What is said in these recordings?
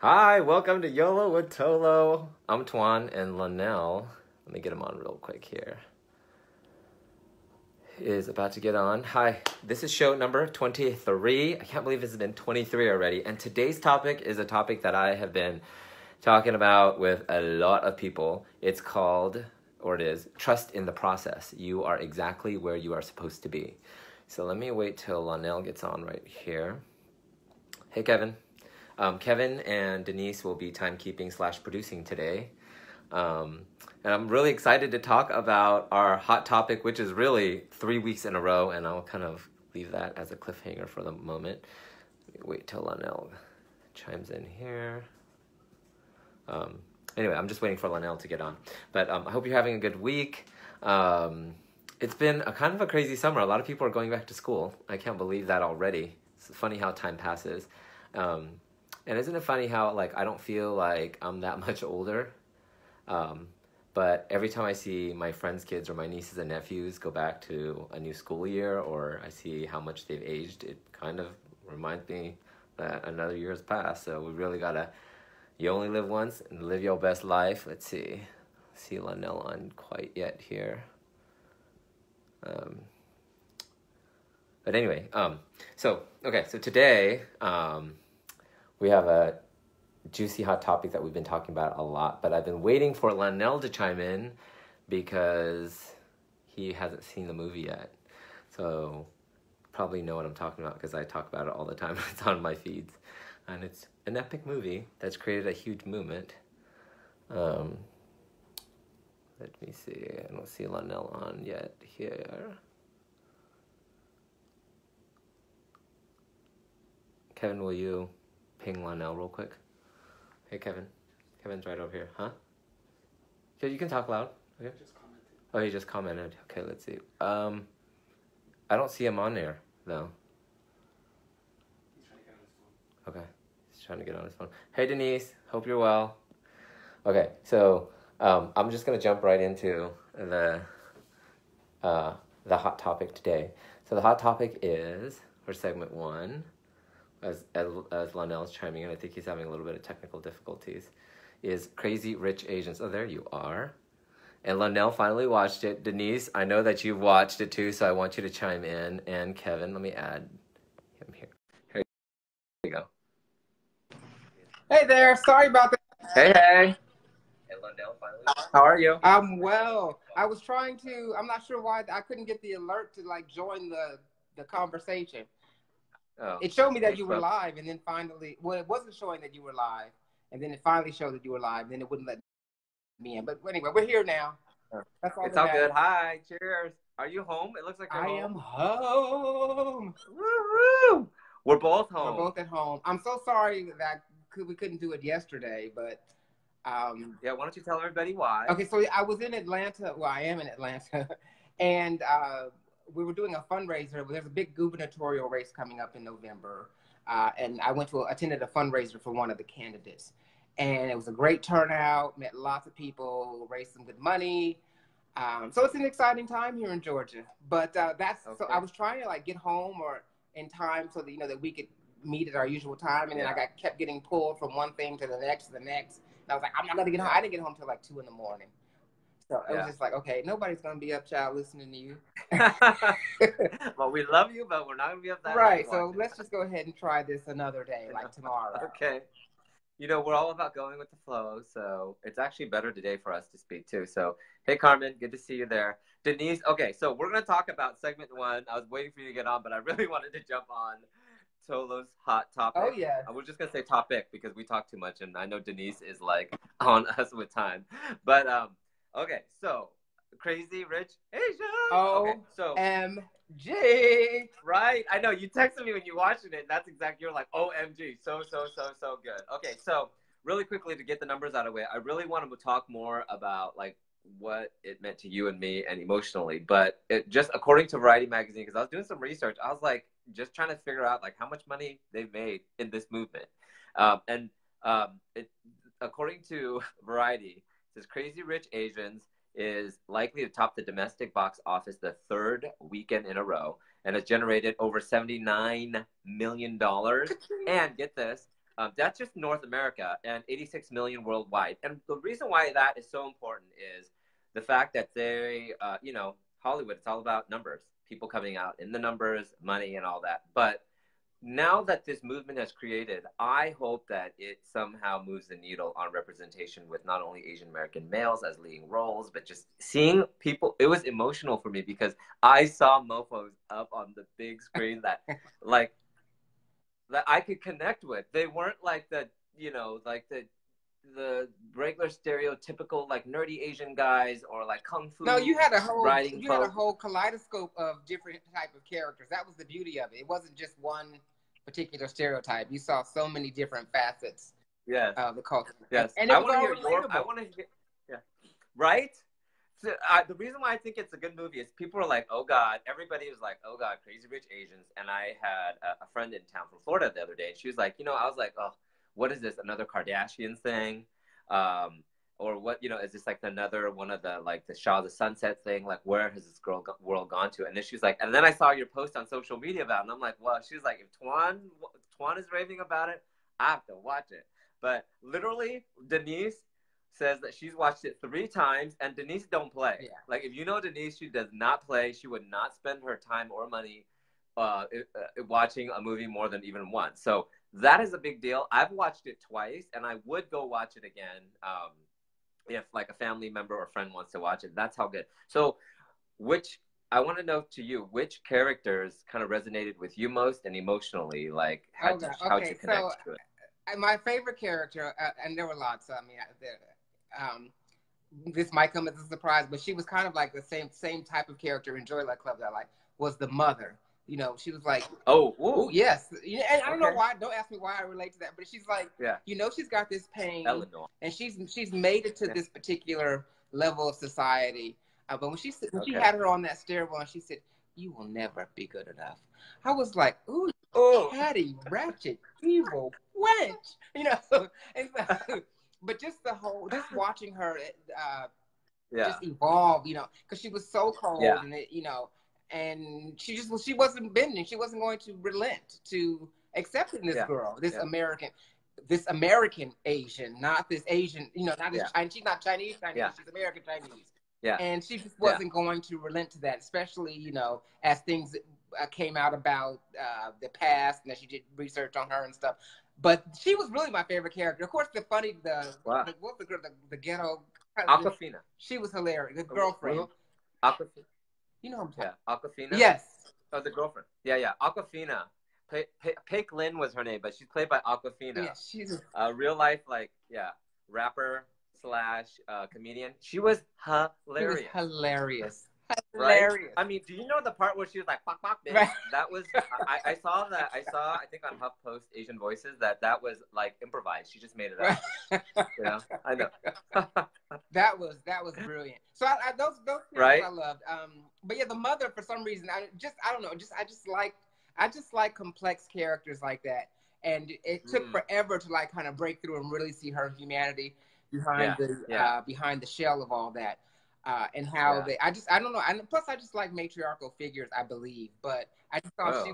Hi, welcome to YOLO with ToLo. I'm Toan and Lonnell. Let me get him on real quick here. Is about to get on. Hi, this is show number 23. I can't believe it's been 23 already. And today's topic is a topic that I have been talking about with a lot of people. It's called, or it is, trust in the process. You are exactly where you are supposed to be. So let me wait till Lonnell gets on right here. Hey, Kevin. Kevin and Denise will be timekeeping / producing today. And I'm really excited to talk about our hot topic, which is really 3 weeks in a row, and I'll kind of leave that as a cliffhanger for the moment. Wait till Lonnell chimes in here. Anyway, I'm just waiting for Lonnell to get on. But I hope you're having a good week. It's been a kind of a crazy summer. A lot of people are going back to school. I can't believe that already. It's funny how time passes. And isn't it funny how, like, I don't feel like I'm that much older, but every time I see my friends' kids or my nieces and nephews go back to a new school year, or I see how much they've aged, it kind of reminds me that another year has passed. So we really gotta, you only live once and live your best life. Let's see Lonnell on quite yet here. But anyway, so today, we have a juicy hot topic that we've been talking about a lot, but I've been waiting for Lonnell to chime in because he hasn't seen the movie yet. So probably know what I'm talking about because I talk about it all the time. It's on my feeds. And it's an epic movie that's created a huge movement. Let me see. I don't see Lonnell on yet here. Kevin, will you ping Lonnell real quick? Hey, Kevin. Kevin's right over here. Huh? Yeah, you can talk loud. Okay. Just commented. Oh, he just commented. Okay, let's see. I don't see him on there, though. He's trying to get on his phone. Okay. He's trying to get on his phone. Hey, Denise. Hope you're well. Okay, so I'm just going to jump right into the hot topic today. So the hot topic is, for segment 1, as Lonnell's chiming in, I think he's having a little bit of technical difficulties, is Crazy Rich Asians. Oh, there you are. And Lonnell finally watched it. Denise, I know that you've watched it too, so I want you to chime in. And Kevin, let me add him here. Here you go. Hey there, sorry about that. Hey. And Lonnell finally. How are you? I'm well. I was trying to, I'm not sure why I couldn't get the alert to like join the conversation. Oh, it showed me that you were live, and then finally, well, it wasn't showing that you were live, and then it finally showed that you were live, and then it wouldn't let me in. But anyway, we're here now. That's all. It's all good. Hi, cheers. Are you home? It looks like you're home. I am home. Woo-hoo! We're both home. We're both at home. I'm so sorry that we couldn't do it yesterday, but yeah, why don't you tell everybody why? Okay, so I was in Atlanta. Well, I am in Atlanta, and we were doing a fundraiser. There's a big gubernatorial race coming up in November, and I attended a fundraiser for one of the candidates, and it was a great turnout. Met lots of people, raised some good money. So it's an exciting time here in Georgia. But that's okay. So I was trying to like get home or in time so that that we could meet at our usual time, and then I kept getting pulled from one thing to the next to the next. And I was like, I'm not gonna get home. I didn't get home till like 2 a.m. So it was just like, okay, nobody's gonna be up, child, listening to you. Well, we love you, but we're not gonna be up that right. So let's just go ahead and try this another day, like tomorrow. Okay. We're all about going with the flow, so it's actually better today for us to speak too. So, hey, Carmen, good to see you there. Denise, okay, so we're gonna talk about segment 1. I was waiting for you to get on, but I really wanted to jump on ToLo's hot topic. Oh, yeah. I was just going to say topic because we talk too much, and I know Denise is, like, on us with time. But, okay, so, Crazy Rich Asians. Okay, so OMG. Right? I know, you texted me when you watched it, and that's exactly, you're like, OMG, so good. Okay, so, really quickly to get the numbers out of the way, I really want to talk more about, like, what it meant to you and me and emotionally. But it just, according to Variety magazine, because I was doing some research, I was like, just trying to figure out like how much money they've made in this movement. According to Variety, it says Crazy Rich Asians is likely to top the domestic box office the 3rd weekend in a row and has generated over $79 million. And get this, That's just North America, and 86 million worldwide. And the reason why that is so important is the fact that they, you know, Hollywood, it's all about numbers, people coming out in the numbers, money, and all that. But now that this movement has created, I hope that it somehow moves the needle on representation with not only Asian American males as leading roles, but just seeing people. It was emotional for me because I saw mofos up on the big screen that, like, that I could connect with. They weren't like the, you know, like the regular stereotypical like nerdy Asian guys or like kung fu. No, riding you had a whole kaleidoscope of different type of characters. That was the beauty of it. It wasn't just one particular stereotype. You saw so many different facets. Yes. Of the culture. Yes. And it was all relatable. I want to hear. Yeah. Right. So, the reason why I think it's a good movie is people are like, oh God, everybody was like, oh God, Crazy Rich Asians. And I had a friend in town from Florida the other day, and she was like, you know, I was like, oh, what is this? Another Kardashian thing? Or what, you know, is this like another one of the, like the Shaw of the Sunset thing? Like, where has this world gone to? And then she was like, and then I saw your post on social media about it, and I'm like, well, she was like, if Toan is raving about it, I have to watch it. But literally, Denise says that she's watched it 3 times, and Denise don't play. Yeah. Like, if you know Denise, she does not play. She would not spend her time or money watching a movie more than even once. So that is a big deal. I've watched it twice, and I would go watch it again if like a family member or friend wants to watch it. That's how good. So I want to know to you, which characters kind of resonated with you most and emotionally? Like, how'd you connect to it? My favorite character, and there were lots. I mean, this might come as a surprise, but she was kind of like the same type of character in Joy Luck Club that I like, was the mother. You know, she was like, ooh, yes. And I don't know why. Don't ask me why I relate to that, but she's like, you know, she's got this pain, Eleanor. And she's made it to this particular level of society. But when she had her on that stairwell, and she said, "You will never be good enough," I was like, ooh, catty, ratchet, evil wench, you know. And so, but just watching her, just evolve, you know, because she was so cold, and it, you know. And she wasn't bending. She wasn't going to relent to accepting this girl, this American Asian, not this Asian, you know, not this Chinese. She's not Chinese. She's American Chinese. Yeah. And she just wasn't going to relent to that, especially, you know, as things came out about the past, and that she did research on her and stuff. But she was really my favorite character. Of course, what's the girl, the ghetto? Awkwafina. She was hilarious. The girlfriend. Awkwafina. You know what I'm talking Awkwafina? Yes. Oh, the girlfriend. Yeah. Awkwafina. Paik Lin was her name, but she's played by Awkwafina. Yeah, she's a real life, rapper / comedian. She was hilarious. She was hilarious. Right? I mean, do you know the part where she was like, fuck, bitch? Right. That was, I saw that. I think on HuffPost Asian Voices that was like improvised. She just made it up. You know? I know. That was brilliant. So those characters I loved. But yeah, the mother, for some reason, I don't know. I just like complex characters like that. And it took forever to like kind of break through and really see her humanity behind the shell of all that. And how I don't know. And plus, I just like matriarchal figures, I believe. But I just thought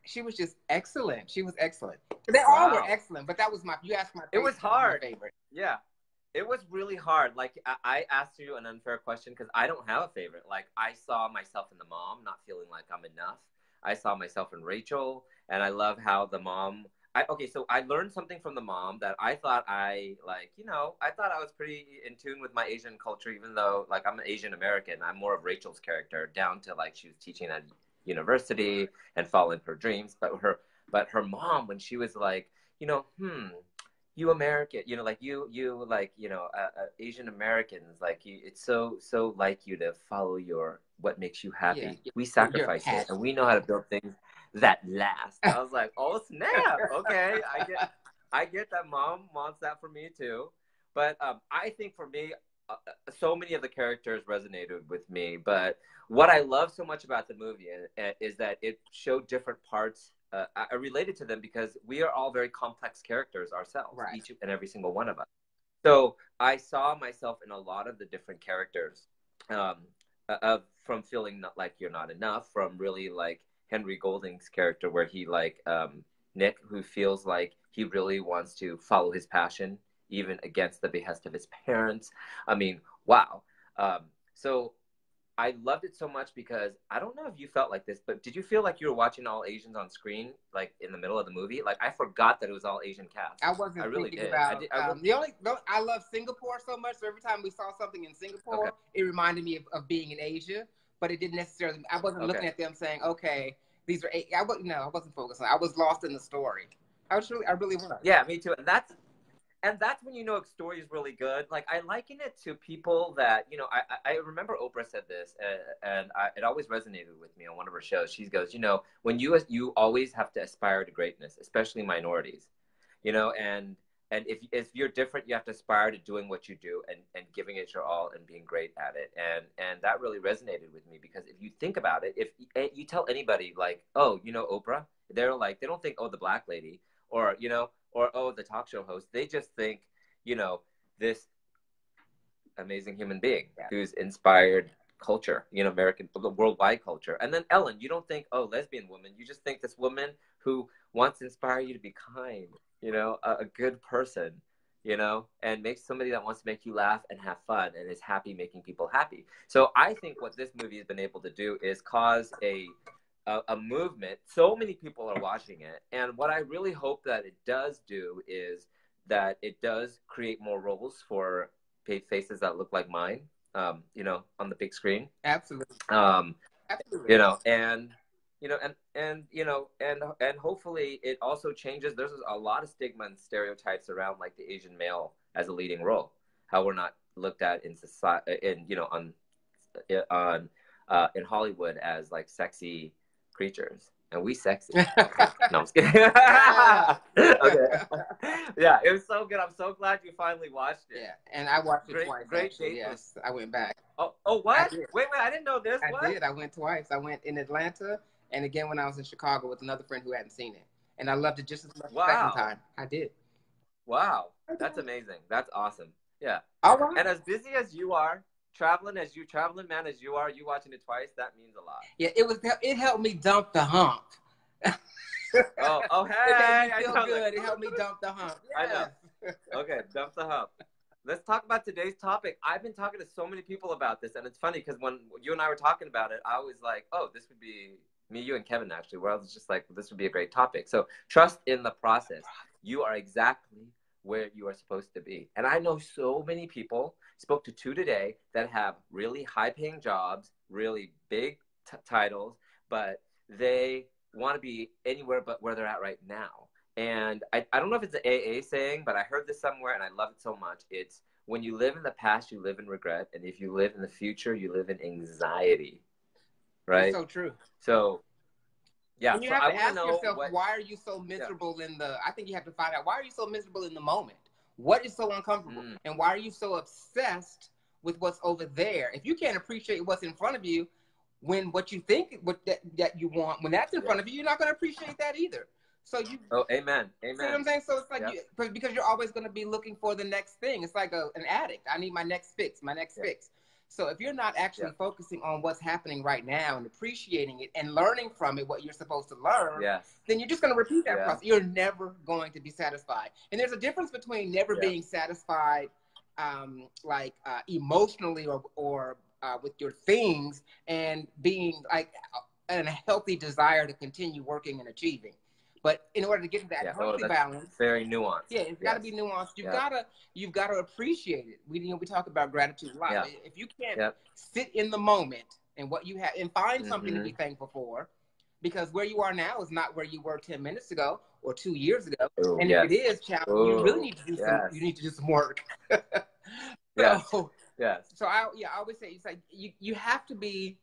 she was just excellent. She was excellent. They all were excellent. But that was you asked my favorite. It was hard. My favorite. Yeah. It was really hard. Like, I asked you an unfair question because I don't have a favorite. Like, I saw myself in the mom, not feeling like I'm enough. I saw myself in Rachel, and I love how the mom... so I learned something from the mom that I thought I thought I was pretty in tune with my Asian culture, even though, like, I'm an Asian American. I'm more of Rachel's character, down to, like, she was teaching at university and following her dreams. But her mom, when she was like, you know, you American, you know, like you like, you know, Asian Americans, like, it's so like you to follow what makes you happy. We sacrifice it, and we know how to build things that last. I was like, oh snap, okay, I get that mom wants that for me too. But I think for me, so many of the characters resonated with me. But what I love so much about the movie is that it showed different parts. I related to them because we are all very complex characters ourselves, each and every single one of us. So I saw myself in a lot of the different characters, from feeling not like you're not enough, from really like Henry Golding's character, where he like Nick, who feels like he really wants to follow his passion, even against the behest of his parents. I mean, wow. So I loved it so much because I don't know if you felt like this, but did you feel like you were watching all Asians on screen, like in the middle of the movie? Like I forgot that it was all Asian cast. I wasn't I really thinking did. about I I love Singapore so much. So every time we saw something in Singapore, okay. it reminded me of being in Asia. But it didn't necessarily. I wasn't looking Okay. at them saying, "Okay, these are." I wasn't. No, I wasn't focused on. I was lost in the story. I really was. Yeah, me too. And that's when you know a story is really good. Like I liken it to people that I remember Oprah said this, it always resonated with me on one of her shows. She goes, when you always have to aspire to greatness, especially minorities, and if you're different, you have to aspire to doing what you do and giving it your all and being great at it. And that really resonated with me because if you think about it, if you tell anybody like, oh, Oprah, they're like, they don't think, oh, the black lady, or oh, the talk show host. They just think, this amazing human being who's inspired culture, American, worldwide culture. And then Ellen, you don't think, oh, lesbian woman. You just think this woman who wants to inspire you to be kind, a good person, and make somebody that wants to make you laugh and have fun and is happy making people happy. So I think what this movie has been able to do is cause a movement. So many people are watching it. And what I really hope that it does do is that it does create more roles for faces that look like mine, on the big screen. Absolutely. Absolutely. And hopefully it also changes. There's a lot of stigma and stereotypes around like the Asian male as a leading role, how we're not looked at in society, in Hollywood as like sexy creatures, and we sexy. No, I'm just kidding. Okay. Yeah, it was so good. I'm so glad you finally watched it. Yeah, and I watched it twice. Great date. Yes, I went back. Oh, what? Wait, I didn't know this. I did. I went twice. I went in Atlanta and again when I was in Chicago with another friend who hadn't seen it, and I loved it just as much the second time. I did. Wow, that's amazing. That's awesome. Yeah. All right. And as busy as you are, traveling man as you are, you watching it twice, that means a lot. Yeah, it helped me dump the hump. hey, it made me feel good. It helped me dump the hump. Yes. I know. Okay, dump the hump. Let's talk about today's topic. I've been talking to so many people about this, and it's funny because when you and I were talking about it, I was like, oh, this would be me, you, and Kevin, actually, where I was just like, this would be a great topic. So trust in the process. You are exactly where you are supposed to be. And I know so many people, spoke to two today, that have really high-paying jobs, really big titles, but they want to be anywhere but where they're at right now. And I don't know if it's an AA saying, but I heard this somewhere and I love it so much. It's when you live in the past, you live in regret. And if you live in the future, you live in anxiety. Right? That's so true. So, yeah. And you have to ask yourself, why are you so miserable I think you have to find out, why are you so miserable in the moment? What is so uncomfortable? And why are you so obsessed with what's over there? If you can't appreciate what's in front of you, when what you think that you want, when that's in front of you, you're not going to appreciate that either. So amen. See what I'm saying? So it's like because you're always going to be looking for the next thing. It's like an addict. I need my next fix, fix. So if you're not actually focusing on what's happening right now and appreciating it and learning from it what you're supposed to learn, then you're just going to repeat that process. You're never going to be satisfied. And there's a difference between never being satisfied, emotionally or with your things, and being like in a healthy desire to continue working and achieving. But in order to get to that healthy balance, very nuanced. Yeah, it's got to be nuanced. You've got to appreciate it. We talk about gratitude a lot. Yeah. If you can't sit in the moment and what you have and find something to be thankful for, because where you are now is not where you were 10 minutes ago or 2 years ago. Ooh, and if it is, child, you really need to do you need to do some work. So I always say it's like you have to be.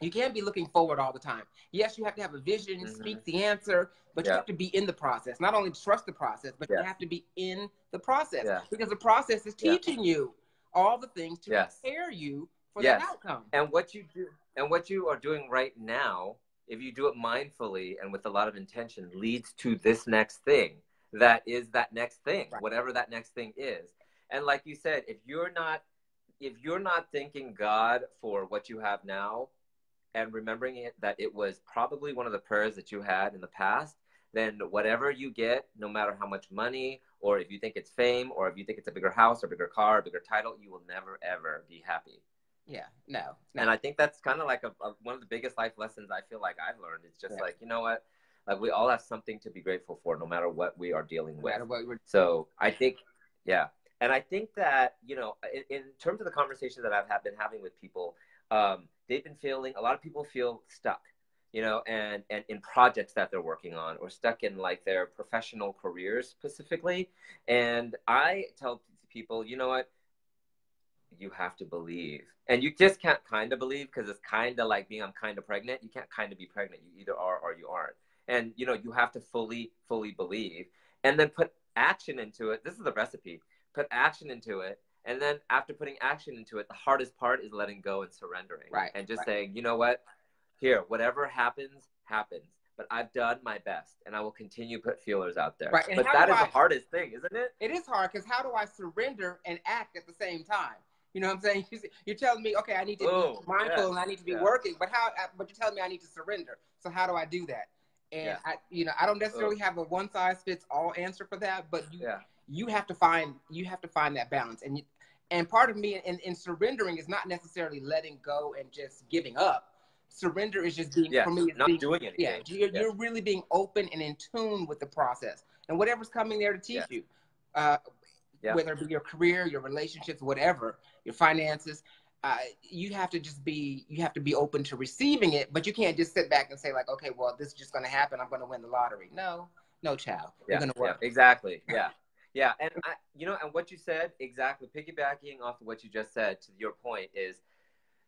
You can't be looking forward all the time. Yes, you have to have a vision, speak the answer, but you have to be in the process. Not only trust the process, but you have to be in the process because the process is teaching you all the things to prepare you for that outcome. And what you are doing right now, if you do it mindfully and with a lot of intention, leads to this next thing. That is that next thing, whatever that next thing is. And like you said, if you're not thanking God for what you have now, and remembering that it was probably one of the prayers that you had in the past, then whatever you get, no matter how much money, or if you think it's fame, or if you think it's a bigger house or bigger car or bigger title, you will never ever be happy. Yeah, no. And I think that's kind of like one of the biggest life lessons I feel like I've learned. It's just like, you know what, like we all have something to be grateful for, no matter what we are dealing with. So I think, yeah. And I think that, you know, in terms of the conversation that I've been having with people, they've been feeling, a lot of people feel stuck, you know, and in projects that they're working on, or stuck in like their professional careers specifically. And I tell people, you know what, you have to believe. And you just can't kind of believe, because it's kind of like being, I'm kind of pregnant. You can't kind of be pregnant. You either are or you aren't. And, you know, you have to fully believe, and then put action into it. This is the recipe. Put action into it. And then after putting action into it, the hardest part is letting go and surrendering. Right. And just saying, you know what, here, whatever happens, happens. But I've done my best, and I will continue to put feelers out there. Right. But that is the hardest thing, isn't it? It is hard, because how do I surrender and act at the same time? You know what I'm saying? You're telling me, okay, I need to be mindful and I need to be working, but you're telling me I need to surrender. So how do I do that? And I don't necessarily have a one size fits all answer for that, but you have to find that balance. And part of me in surrendering is not necessarily letting go and just giving up. Surrender is just being, for me, it's not being, doing anything. You're really being open and in tune with the process and whatever's coming there to teach you. Whether it be your career, your relationships, whatever, your finances, you have to be open to receiving it, but you can't just sit back and say like, okay, well, this is just going to happen. I'm going to win the lottery. No, child. You're going to work. Yeah, exactly. Yeah. And and what you said, exactly, piggybacking off of what you just said, to your point, is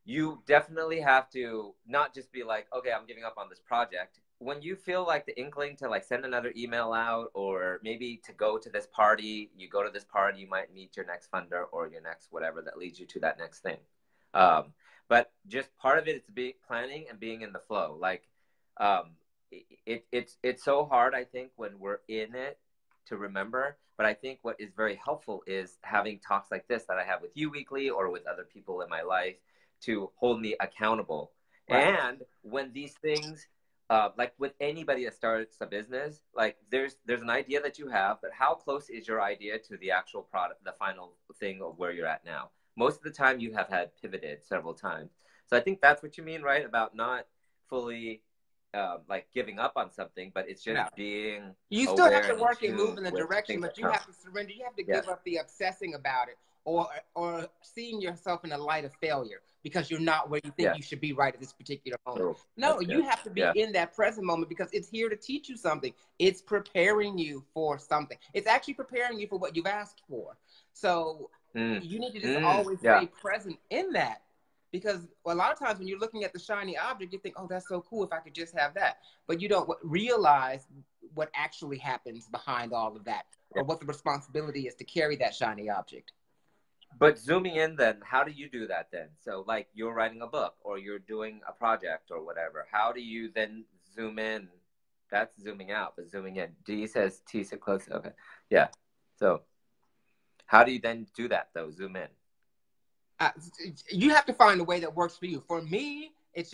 you definitely have to not just be like, okay, I'm giving up on this project. When you feel like the inkling to like send another email out, or maybe to go to this party, you go to this party, you might meet your next funder or your next whatever that leads you to that next thing. But just part of it is planning and being in the flow. Like, it's so hard, I think, when we're in it to remember. But I think what is very helpful is having talks like this that I have with you weekly, or with other people in my life, to hold me accountable. Right. And when these things, like with anybody that starts a business, like there's an idea that you have, but how close is your idea to the actual product, the final thing of where you're at now? Most of the time you have had pivoted several times. So I think that's what you mean, right? About not fully like giving up on something, but it's just being You still have to work and move in the direction, but you have to surrender. You have to give up the obsessing about it, or seeing yourself in the light of failure because you're not where you think you should be right at this particular moment. No, you have to be in that present moment, because it's here to teach you something. It's preparing you for something. It's actually preparing you for what you've asked for. So you need to just always stay present in that. Because a lot of times when you're looking at the shiny object, you think, oh, that's so cool if I could just have that. But you don't realize what actually happens behind all of that, or what the responsibility is to carry that shiny object. But zooming in then, how do you do that then? So like you're writing a book, or you're doing a project or whatever. How do you then zoom in? That's zooming out, but zooming in. D says T, sit close. Okay. Yeah. So how do you then do that though? Zoom in. You have to find a way that works for you. For me, it's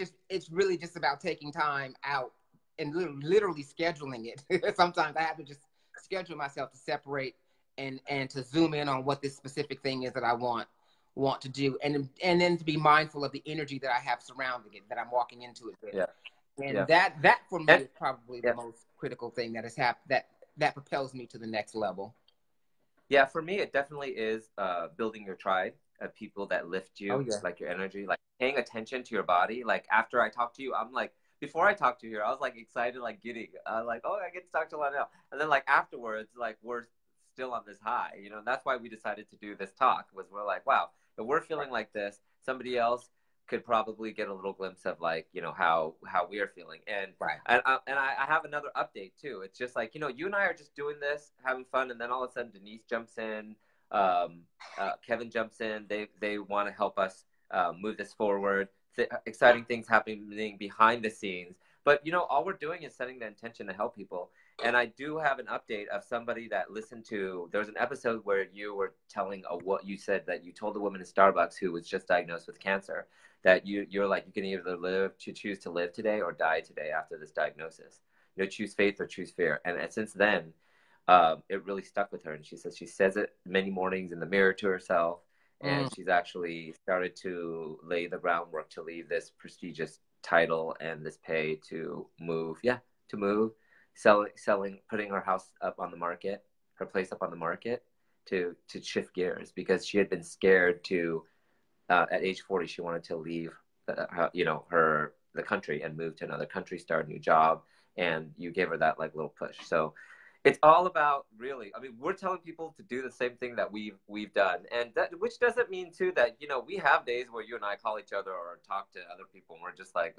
really just about taking time out and literally scheduling it. Sometimes I have to just schedule myself to separate and to zoom in on what this specific thing is that I want to do, and then to be mindful of the energy that I have surrounding it, that I'm walking into it with. And that for me is probably the most critical thing that has happened, that propels me to the next level. Yeah, for me, it definitely is building your tribe of people that lift you, like your energy, like paying attention to your body. Like after I talk to you, I'm like, before I talked to you here, I was like excited, like giddy. Like, oh, I get to talk to Lonnell. And then like afterwards, like we're still on this high, you know, and that's why we decided to do this talk, was we're like, wow, if we're feeling like this, somebody else could probably get a little glimpse of like, you know, how we are feeling. And I have another update too. It's just like, you know, you and I are just doing this, having fun, and then all of a sudden Denise jumps in, Kevin jumps in. They want to help us move this forward. Exciting things happening behind the scenes. But, you know, all we're doing is setting the intention to help people. And I do have an update of somebody that listened to, there was an episode where you were telling what you said, that you told a woman in Starbucks who was just diagnosed with cancer, that you're like, you can either choose to live today or die today after this diagnosis. you know, choose faith or choose fear. And since then, it really stuck with her. And she says it many mornings in the mirror to herself. And she's actually started to lay the groundwork to leave this prestigious title and this pay to move, to move, selling, putting her house up on the market, her place up on the market, to shift gears, because she had been scared to, at age 40, she wanted to leave, the country and move to another country, start a new job, and you gave her that like little push. So it's all about, really, I mean, we're telling people to do the same thing that we've done, and that, which doesn't mean too that, you know, we have days where you and I call each other or talk to other people and we're just like,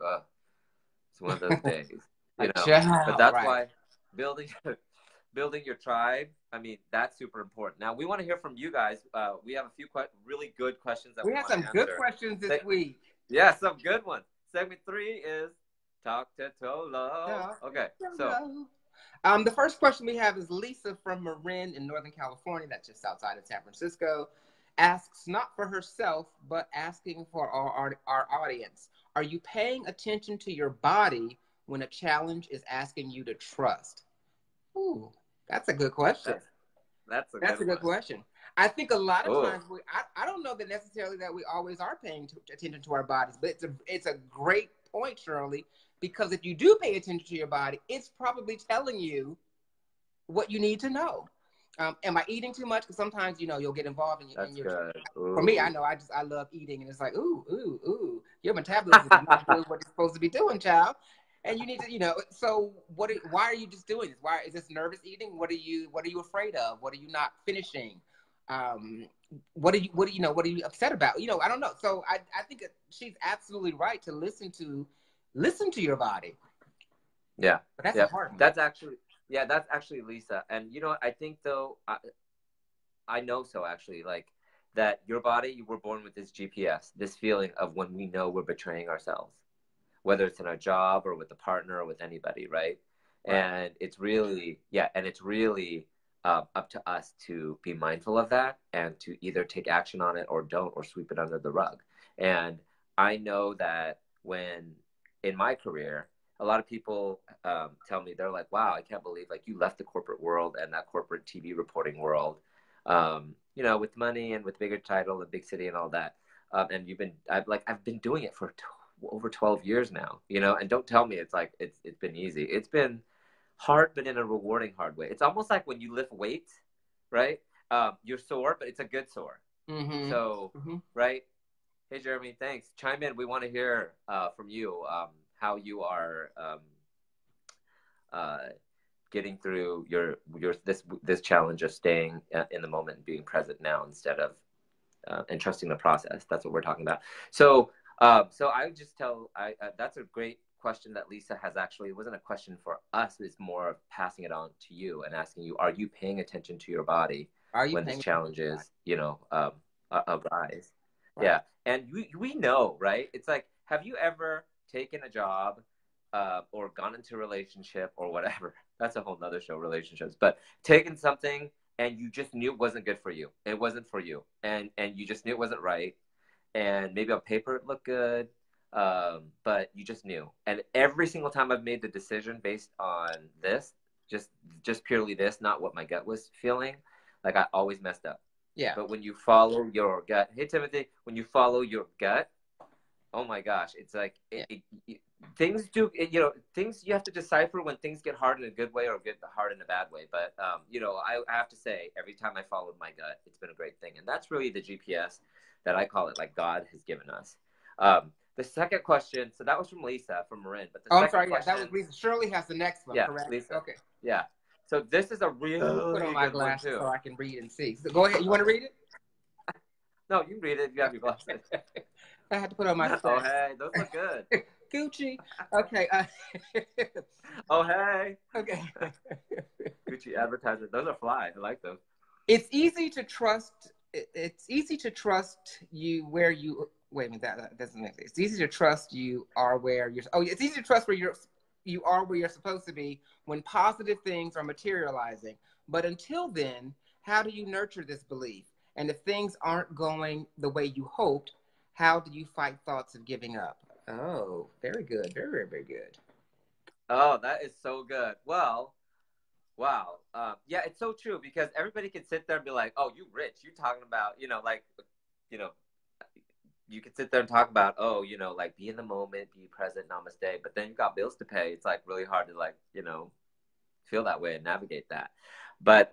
it's one of those days, you know. But that's why building your tribe, I mean, that's super important. Now we want to hear from you guys. We have a few really good questions that we want to answer. We have some good questions this week. Yeah, some good ones. Segment 3 is Talk to ToLo. Okay, so the first question we have is Lisa from Marin in Northern California, that's just outside of San Francisco, asks not for herself, but asking for our audience. Are you paying attention to your body when a challenge is asking you to trust? Ooh, that's a good question. That's a good question. I think a lot of times I don't know that necessarily that we always are paying attention to our bodies, but it's a great point, Shirley, because if you do pay attention to your body, it's probably telling you what you need to know. Am I eating too much? Because sometimes, you know, you'll get involved in your. For me, I know I love eating, and it's like, ooh, your metabolism is not doing what it's supposed to be doing, child. And you need to, you know. So why are you just doing this? Why is this nervous eating? What are you afraid of? What are you not finishing? What are you upset about? You know, I don't know. So I think she's absolutely right to listen to your body. Yeah. But that's a hard one. That's actually Lisa. And, you know, I think, though, I know so, actually, like, that your body, you were born with this GPS, this feeling of when we know we're betraying ourselves, whether it's in our job or with a partner or with anybody, right? And it's really, up to us to be mindful of that and to either take action on it or don't, or sweep it under the rug. And I know that when, in my career, a lot of people tell me, they're like, wow, I can't believe, like, you left the corporate world and that corporate TV reporting world, you know, with money and with bigger title and big city and all that. And I've been doing it for over 12 years now, you know, and don't tell me it's been easy. It's been hard, but in a rewarding hard way. It's almost like when you lift weights, right? You're sore, but it's a good sore. Mm-hmm. So, right? Hey, Jeremy, thanks. Chime in. We want to hear from you how you are getting through this challenge of staying in the moment and being present now instead of and trusting the process. That's what we're talking about. So I would just that's a great question that Lisa has. Actually, it wasn't a question for us. It's more of passing it on to you and asking you, are you paying attention to your body when these challenges, you know, arise? Right. Yeah. And we know, right? It's like, have you ever taken a job or gone into a relationship or whatever? That's a whole nother show, relationships. But taken something and you just knew it wasn't good for you. It wasn't for you. And you just knew it wasn't right. And maybe on paper it looked good. But you just knew. And every single time I've made the decision based on this, just purely this, not what my gut was feeling, like, I always messed up. Yeah. But when you follow your gut, hey Timothy, when you follow your gut, oh my gosh, it's like things you have to decipher when things get hard in a good way or get hard in a bad way. But you know, I have to say, every time I followed my gut, it's been a great thing. And that's really the GPS that I call it, like God has given us. The second question, so that was from Lisa from Marin. But the second question, that was Lisa. Shirley has the next one, correct? Lisa. Okay. Yeah. So this is a really put on my glasses so I can read and see. So go ahead. You want to read it? No, you can read it if you have your glasses. I had to put on my glasses. Oh, hey, those look good. Gucci. Okay. Oh, hey. Okay. Gucci advertisement. Those are fly. I like those. It's easy to trust. It's easy to trust you where you. Wait a minute. That doesn't make sense. It's easy to trust you are where you're. Oh, it's easy to trust where you are where you're supposed to be when positive things are materializing. But until then, how do you nurture this belief? And if things aren't going the way you hoped, how do you fight thoughts of giving up? Oh, very good. Very, very, very good. Oh, that is so good. Well, wow. Yeah, it's so true because everybody can sit there and be like, "Oh, you rich? You talking about like you know you could sit there and talk about, oh, like be in the moment, be present, namaste. But then you've got bills to pay. It's like really hard to like feel that way and navigate that. But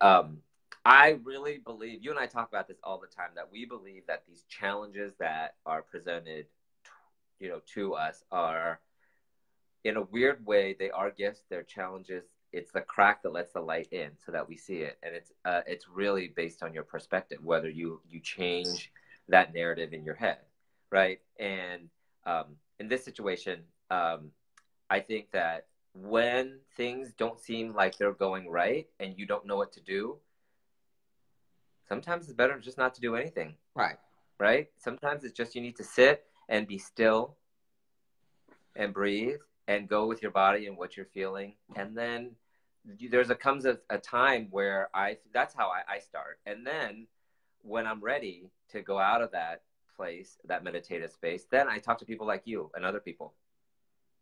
I really believe you and I talk about this all the time that we believe that these challenges that are presented, to us are in a weird way, they are gifts, they're challenges. It's the crack that lets the light in so that we see it. And it's really based on your perspective, whether you change that narrative in your head, right? And in this situation, I think that when things don't seem like they're going right and you don't know what to do, sometimes it's better just not to do anything. Right. Right? Sometimes it's just you need to sit and be still and breathe and go with your body and what you're feeling. And then comes a time where that's how I start. And then when I'm ready to go out of that place, that meditative space, then I talk to people like you and other people.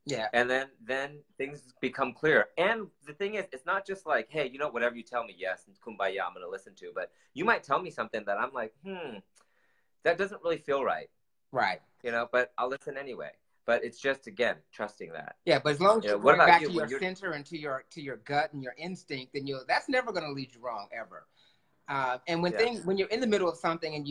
Yeah. And then things become clear. And the thing is, it's not just like, hey, whatever you tell me, yes, kumbaya, I'm going to listen to. But you might tell me something that I'm like, that doesn't really feel right. Right. But I'll listen anyway. But it's just, again, trusting that. Yeah, but as long as you're what going about back you to your center and to your gut and your instinct, then that's never going to lead you wrong ever. And when you're in the middle of something and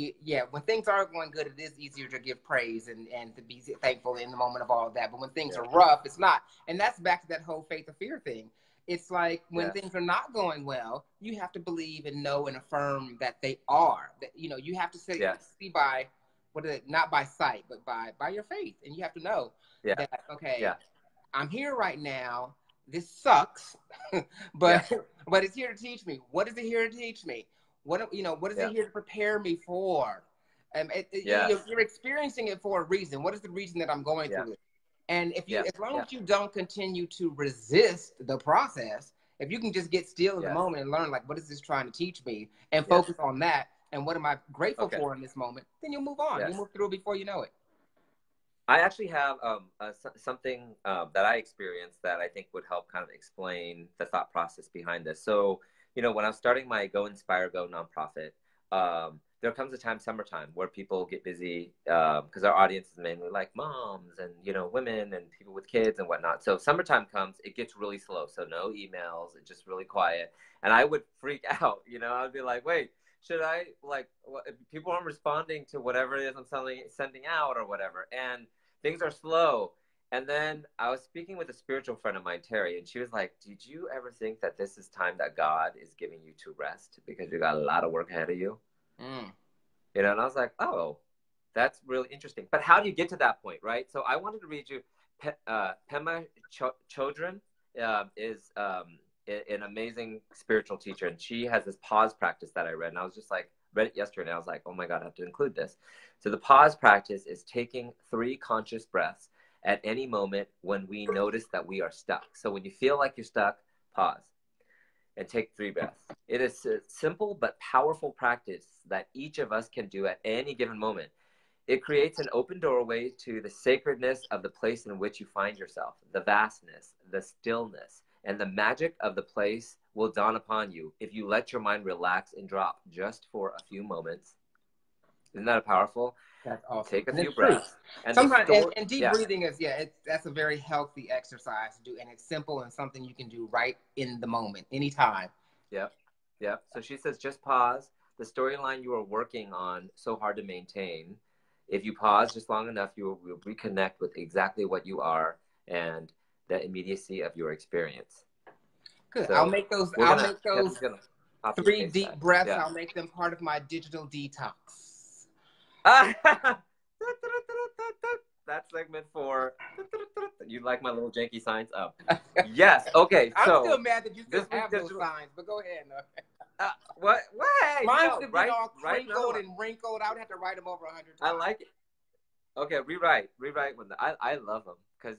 when things are going good, it is easier to give praise and to be thankful in the moment of all of that. But when things are rough, it's not. And that's back to that whole faith or fear thing. It's like when things are not going well, you have to believe and know and affirm that they are. That you have to see by not by sight, but by your faith, and you have to know that I'm here right now. This sucks, but it's here to teach me. What is it here to teach me? What is it here to prepare me for? You're experiencing it for a reason. What is the reason that I'm going through it? And if you, as long as you don't continue to resist the process, if you can just get still in the moment and learn, like, what is this trying to teach me, and focus on that, and what am I grateful for in this moment, then you'll move on. You'll move through before you know it. I actually have something that I experienced that I think would help kind of explain the thought process behind this. So, when I was starting my Go Inspire Go nonprofit, there comes a time, summertime, where people get busy because our audience is mainly like moms and, women and people with kids and whatnot. So summertime comes, it gets really slow. So no emails, it's just really quiet. And I would freak out, I'd be like, wait, should I, if people aren't responding to whatever it is I'm sending out or whatever, and things are slow. And then I was speaking with a spiritual friend of mine, Terry, and she was like, did you ever think that this is time that God is giving you to rest because you got a lot of work ahead of you? And I was like, oh, that's really interesting. But how do you get to that point, right? So I wanted to read you, Pema Chodron is an amazing spiritual teacher, and she has this pause practice that I read, and I was just like, read it yesterday, and I was like, oh my God, I have to include this. So the pause practice is taking 3 conscious breaths at any moment when we notice that we are stuck. So when you feel like you're stuck, pause and take 3 breaths. It is a simple but powerful practice that each of us can do at any given moment. It creates an open doorway to the sacredness of the place in which you find yourself, the vastness, the stillness, and the magic of the place will dawn upon you if you let your mind relax and drop just for a few moments. Isn't that powerful? That's awesome. Take a few breaths. And sometimes, and deep breathing is, that's a very healthy exercise to do. And it's simple and something you can do right in the moment, anytime. Yep. So she says, just pause. The storyline you are working on so hard to maintain. If you pause just long enough, you will reconnect with exactly what you are and the immediacy of your experience. Good. So I'll make those 3 deep breaths. I'll make them part of my digital detox. That segment for you like my little janky signs up. Yes. Okay. So I'm still mad that you still have those signs, but go ahead. What? Mine's have been all crinkled and wrinkled. I would have to write them over 100 times. I like it. Okay, rewrite when I love them because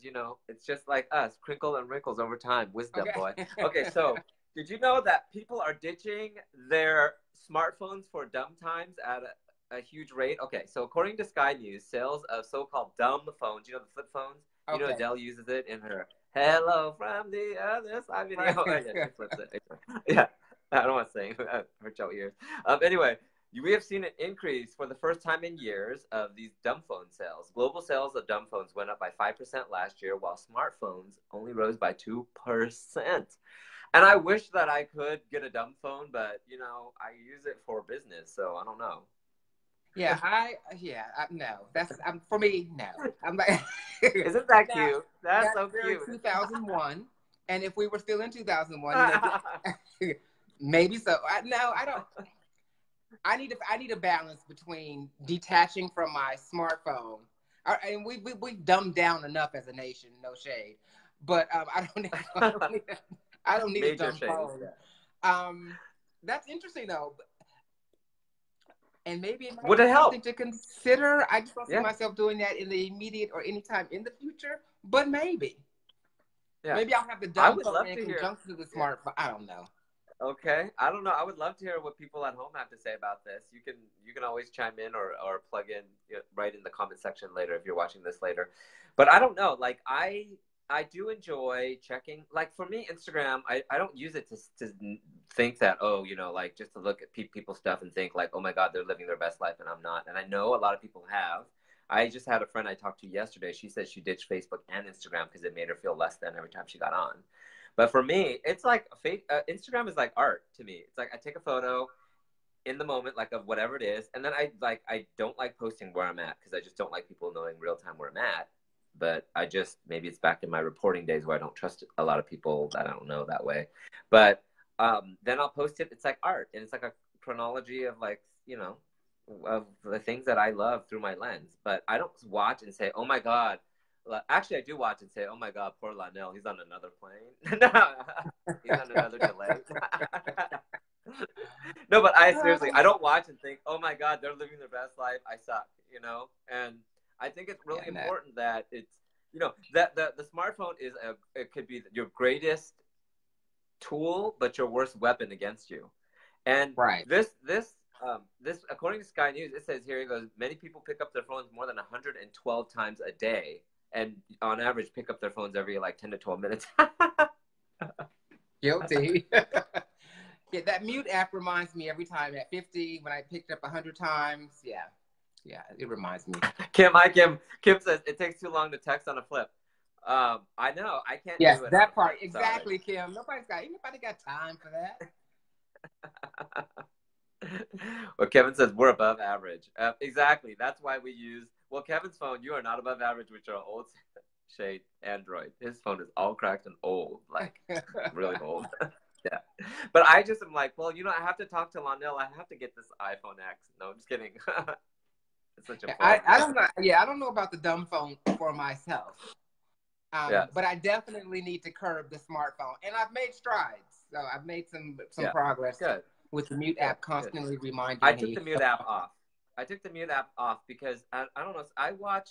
it's just like us, crinkle and wrinkles over time. Wisdom, boy. Okay, so did you know that people are ditching their smartphones for dumb times at a huge rate? Okay, so according to Sky News, sales of so-called dumb phones, the flip phones, Adele uses it in her Hello from the other side video. Oh, yeah, she flips it. Yeah, I don't want to sing. Hurt your ears. Anyway, we have seen an increase for the first time in years of these dumb phone sales. Global sales of dumb phones went up by 5% last year, while smartphones only rose by 2%. And I wish that I could get a dumb phone, but I use it for business, so I don't know. No, that's for me. No, I'm like, Isn't that now, cute? That's so in cute. 2001, and if we were still in 2001, maybe so. No, I don't. I need a balance between detaching from my smartphone, and we've dumbed down enough as a nation. No shade, but I don't need a Major dumb shade. phone. Yeah. That's interesting though. And maybe it might Would be it help? something to consider. I just don't see myself doing that in the immediate or anytime in the future, but maybe. Yeah. Maybe I'll have the dumb phone in conjunction with the smartphone. I don't know. Okay. I don't know. I would love to hear what people at home have to say about this. You can always chime in or plug in right in the comment section later if you're watching this later. But I don't know. Like I do enjoy checking. Like for me, Instagram, I don't use it to think that, like just to look at people's stuff and think like, oh my God, they're living their best life and I'm not. And I know a lot of people have. I just had a friend I talked to yesterday. She said she ditched Facebook and Instagram because it made her feel less than every time she got on. But for me, it's like Instagram is like art to me. It's like I take a photo in the moment, like of whatever it is, and then I don't like posting where I'm at because I just don't like people knowing real time where I'm at. But maybe it's back in my reporting days where I don't trust a lot of people that I don't know that way. But then I'll post it. It's like art, and it's like a chronology of of the things that I love through my lens. But I don't watch and say, oh my God. Actually, I do watch and say, oh my God, poor Lonnell, he's on another plane. He's on another delay. No, but I seriously, I don't watch and think, oh my God, they're living their best life. I suck, And I think it's really important that it's, that the smartphone it could be your greatest tool, but your worst weapon against you. And this, according to Sky News, it says here, it goes, many people pick up their phones more than 112 times a day. And on average, pick up their phones every 10 to 12 minutes. Guilty. Yeah, that mute app reminds me every time at 50 when I picked up 100 times. Yeah, it reminds me. Kim says it takes too long to text on a flip. I know I can't. Yes, do it that part exactly, Kim. Anybody got time for that. Well, Kevin says we're above average. Exactly. That's why we use. Well, Kevin's phone, you are not above average with your old shade Android. His phone is all cracked and old, like really old. Yeah. But I just am like, well, I have to talk to Lonnell. I have to get this iPhone X. No, I'm just kidding. It's such a I don't know. Yeah, I don't know about the dumb phone for myself. But I definitely need to curb the smartphone. And I've made strides. So I've made some progress with the mute app constantly reminding me. I took the mute app off. Because I don't know. I watch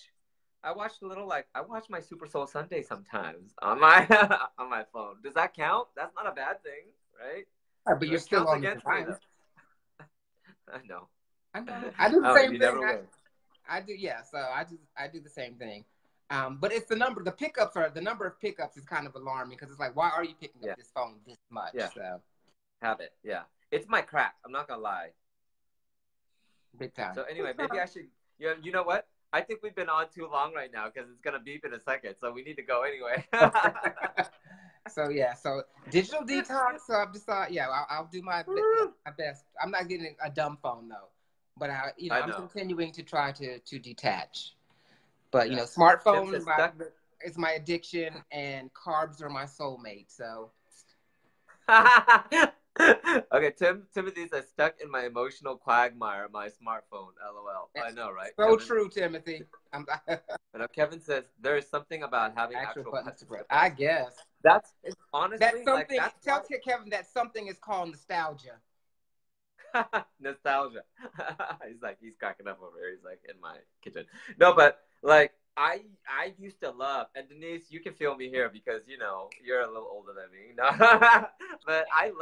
a little I watch my Super Soul Sunday sometimes on my on my phone. Does that count? That's not a bad thing, right? But you're still on the device. I know. I do the same thing. I do, yeah. So I do the same thing. But it's the number of pickups is kind of alarming because it's like, why are you picking up this phone this much? Yeah. So. Habit, yeah. It's my crack. I'm not gonna lie. Big time. So anyway, maybe I should. You know what? I think we've been on too long right now because it's gonna beep in a second. So we need to go anyway. So digital detox. So I've decided, I'll do my best. I'm not getting a dumb phone though, but I'm continuing to try to detach. But smartphone is my addiction, and carbs are my soulmate. So. Okay, Timothy says stuck in my emotional quagmire, my smartphone. LOL. I know, right? So Kevin? True, Timothy. Kevin says there is something about having actual buttons to press. I guess that's honestly that's something. Tell Kevin that something is called nostalgia. Nostalgia. He's cracking up over here. He's like in my kitchen. No, but I used to love, and Denise, you can feel me here because you're a little older than me. No, but I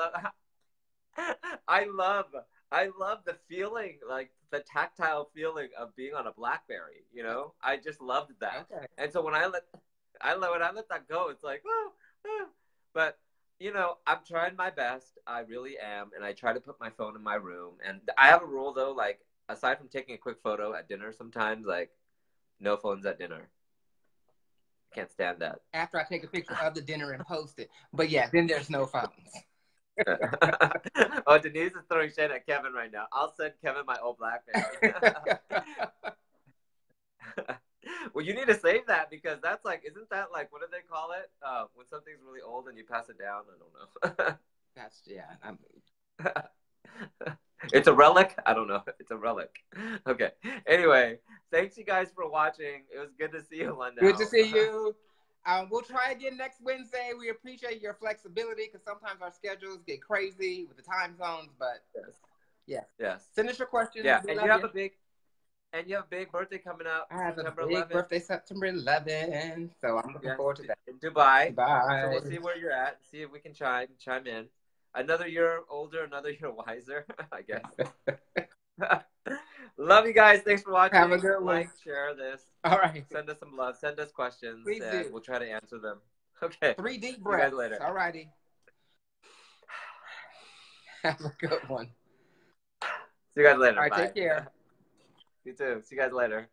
love the feeling, like the tactile feeling of being on a BlackBerry. I just loved that. Okay. And so when I when I let that go, it's like, oh, oh. But you know, I'm trying my best. I really am, and I try to put my phone in my room. And I have a rule though, like aside from taking a quick photo at dinner, sometimes like no phones at dinner. Can't stand that. After I take a picture of the dinner and post it. But yeah, then there's no phones. Oh, Denise is throwing shade at Kevin right now. I'll send Kevin my old BlackBerry. Well, you need to save that because that's like, isn't that like, what do they call it? When something's really old and you pass it down? I don't know. That's, yeah. It's a relic? I don't know. It's a relic. Okay. Anyway, thanks you guys for watching. It was good to see you, Lonnell. Good to see you. We'll try again next Wednesday. We appreciate your flexibility because sometimes our schedules get crazy with the time zones, but yes. Send us your questions. Yeah, and you have a big birthday coming up. I have September a big 11th. birthday September 11th, so I'm looking forward to that. In Dubai. Dubai. So we'll see where you're at. See if we can chime in. Another year older, another year wiser, I guess. Love you guys. Thanks for watching. Have a good one. Like, share this. All right. Send us some love. Send us questions. Please do. We'll try to answer them. Okay. 3 deep breaths. See you guys later. All righty. Have a good one. See you guys later. All right, Bye. take care. You too. See you guys later.